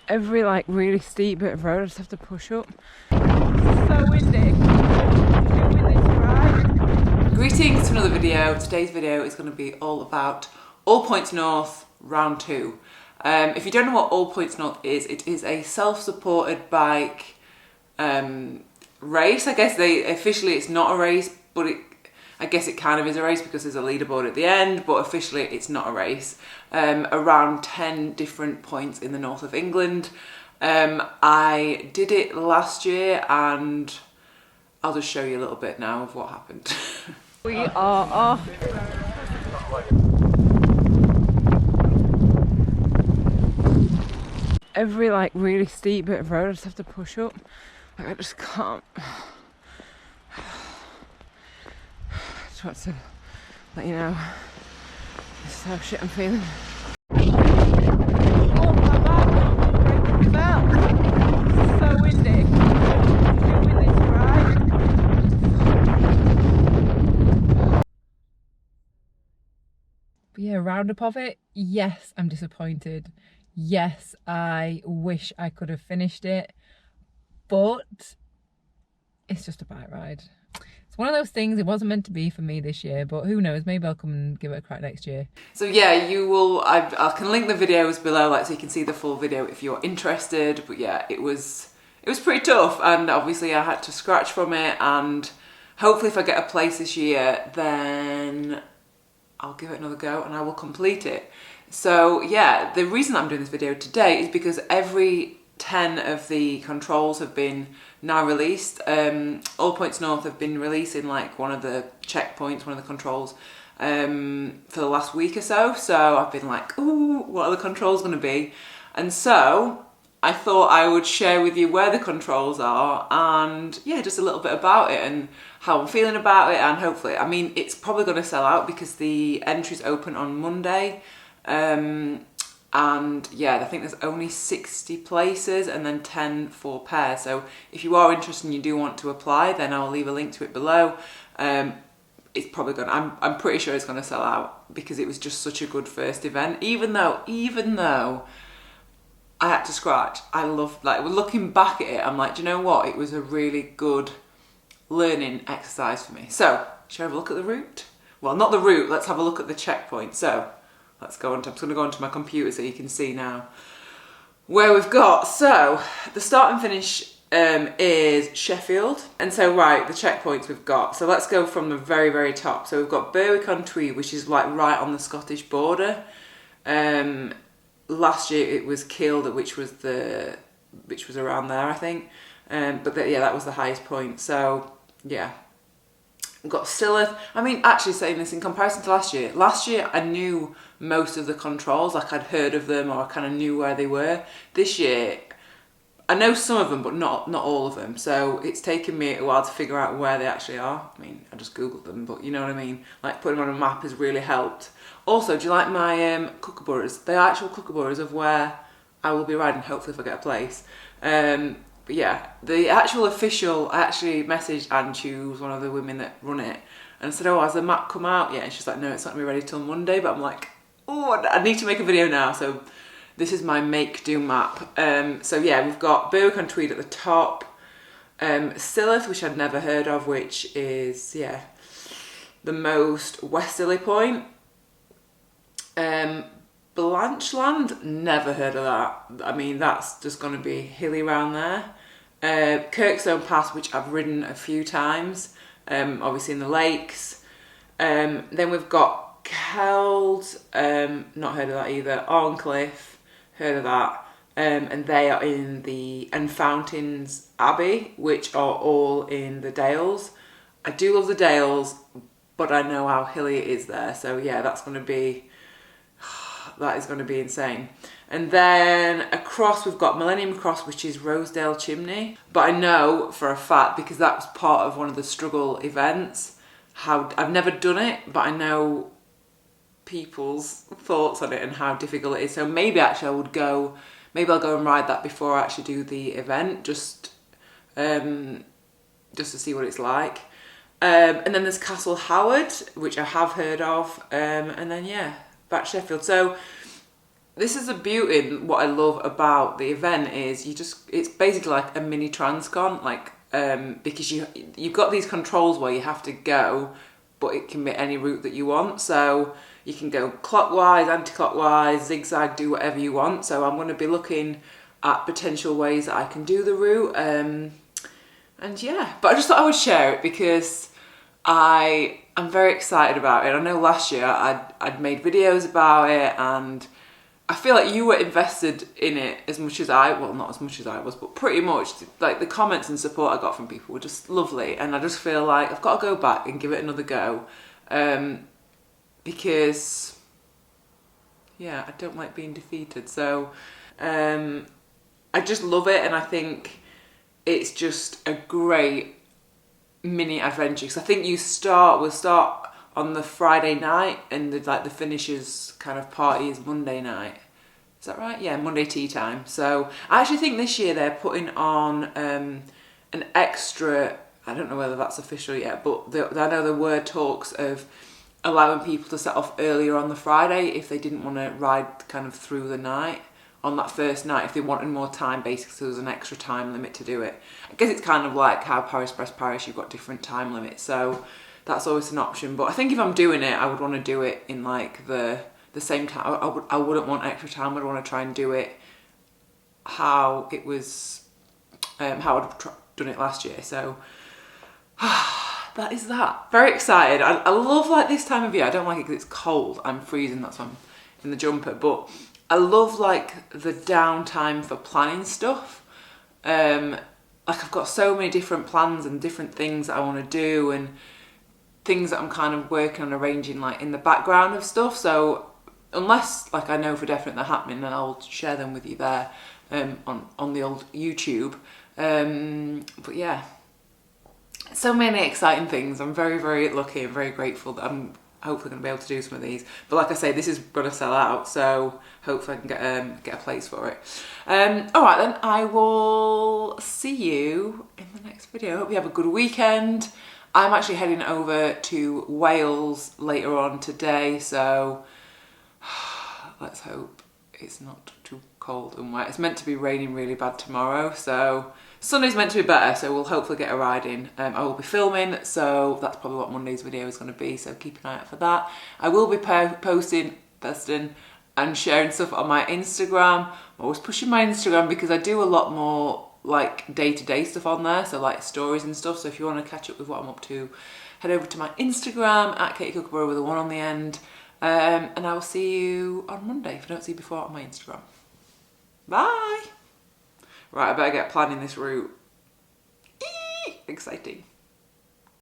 Every like really steep bit of road I just have to push up. It's so windy. It's too windy to ride. Greetings to another video. Today's video is going to be all about All Points North round 2. If you don't know what All Points North is, it is a self-supported bike race. I guess officially it's not a race, but I guess it kind of is a race because there's a leaderboard at the end, but officially it's not a race. Around 10 different points in the north of England. I did it last year and I'll just show you a little bit now of what happened. We are off. Every like really steep bit of road I just have to push up. Like I just can't. Just want to let you know this is how shit I'm feeling. Oh my god, fell. So windy. Too windy to ride. But yeah, roundup of it. Yes, I'm disappointed. Yes, I wish I could have finished it, but it's just a bike ride. It's one of those things, it wasn't meant to be for me this year, but who knows, maybe I'll come and give it a crack next year. So yeah, you will, I can link the videos below, like, so you can see the full video if you're interested. But yeah, it was pretty tough, and obviously I had to scratch from it, and hopefully if I get a place this year, then I'll give it another go and I will complete it. So yeah, the reason I'm doing this video today is because every 10 of the controls have been now released. All Points North have been releasing like one of the checkpoints, one of the controls for the last week or so. So I've been like, ooh, what are the controls going to be? And so I thought I would share with you where the controls are and yeah, just a little bit about it and how I'm feeling about it, and hopefully, I mean, it's probably going to sell out because the entries open on Monday. And yeah, I think there's only 60 places and then 10 for pairs. So if you are interested and you do want to apply, then I'll leave a link to it below. It's probably gonna, I'm pretty sure it's gonna sell out because it was just such a good first event. Even though I had to scratch, I love, like, looking back at it, I'm like, do you know what? It was a really good learning exercise for me. So, shall I have a look at the route? Well, not the route, let's have a look at the checkpoint. So, let's go on to, I'm just going to go onto my computer so you can see now where we've got. So, the start and finish is Sheffield. And so, right, the checkpoints we've got. So, let's go from the very, very top. So, we've got Berwick-on-Tweed, which is like right on the Scottish border. Last year it was Kielder, which was around there, I think. But yeah, that was the highest point. So, yeah. We've got Silloth. I mean, actually saying this in comparison to last year I knew most of the controls, like I'd heard of them or I kind of knew where they were. This year, I know some of them, but not all of them. So it's taken me a while to figure out where they actually are. I mean, I just Googled them, but you know what I mean? Like putting them on a map has really helped. Also, do you like my kookaburras? The actual kookaburras of where I will be riding, hopefully if I get a place. But yeah, the actual official, I actually messaged Anne, who's one of the women that run it, and I said, oh, has the map come out yet? And she's like, no, it's not going to be ready till Monday. But I'm like, oh, I need to make a video now. So this is my make-do map. So yeah, we've got Berwick-on-Tweed at the top, Silloth, which I'd never heard of, which is, yeah, the most westerly point. Blanchland, never heard of that. I mean, that's just going to be hilly around there. Kirkstone Pass, which I've ridden a few times, obviously in the lakes. Then we've got Keld, not heard of that either. Arncliffe, heard of that. And they are in and Fountains Abbey, which are all in the Dales. I do love the Dales, but I know how hilly it is there. So yeah, that is going to be insane. And then across we've got Millennium Cross, which is Rosedale Chimney. But I know for a fact, because that was part of one of the struggle events, how I've never done it, but I know people's thoughts on it and how difficult it is. So maybe actually I'll go and ride that before I actually do the event, just to see what it's like. And then there's Castle Howard, which I have heard of, and then yeah, back Sheffield. So this is the beauty, what I love about the event is it's basically like a mini Transcon, like, because you've got these controls where you have to go, but it can be any route that you want. So you can go clockwise, anti-clockwise, zigzag, do whatever you want. So I'm going to be looking at potential ways that I can do the route. And yeah, but I just thought I would share it because I'm very excited about it. I know last year I'd made videos about it, and I feel like you were invested in it as much as not as much as I was, but pretty much. Like, the comments and support I got from people were just lovely, and I just feel like I've got to go back and give it another go, because yeah, I don't like being defeated. So I just love it, and I think it's just a great mini adventure. Because I think we'll start on the Friday night, and the finishers kind of party is Monday night. Is that right? Yeah, Monday tea time. So I actually think this year they're putting on an extra, I don't know whether that's official yet, but I know there were talks of allowing people to set off earlier on the Friday if they didn't want to ride kind of through the night on that first night, if they wanted more time, basically. So there's an extra time limit to do it. I guess it's kind of like how Paris Brest Paris, you've got different time limits, so that's always an option. But I think if I'm doing it, I would want to do it in like the same time. I wouldn't want extra time. I'd want to try and do it how it was, how I'd done it last year. So that is that. Very excited. I love like this time of year. I don't like it because it's cold. I'm freezing, that's why I'm in the jumper. But I love like the downtime for planning stuff. Like, I've got so many different plans and different things that I want to do, and things that I'm kind of working on arranging like in the background of stuff. So unless like I know for definite they're happening, then I'll share them with you there on the old YouTube. But yeah, so many exciting things. I'm very, very lucky and very grateful that I'm hopefully going to be able to do some of these. But like I say, this is going to sell out, so hopefully I can get a place for it. All right then, I will see you in the next video. I hope you have a good weekend. I'm actually heading over to Wales later on today, so let's hope it's not too cold and wet. It's meant to be raining really bad tomorrow, so Sunday's meant to be better, so we'll hopefully get a ride in. I will be filming, so that's probably what Monday's video is going to be, so keep an eye out for that. I will be posting and sharing stuff on my Instagram. I'm always pushing my Instagram because I do a lot more like day-to-day stuff on there, so like stories and stuff. So if you want to catch up with what I'm up to, head over to my Instagram at Katie Kookaburra with a 1 on the end, and I will see you on Monday if I don't see you before on my Instagram. Bye! Right, I better get planning this route. Exciting.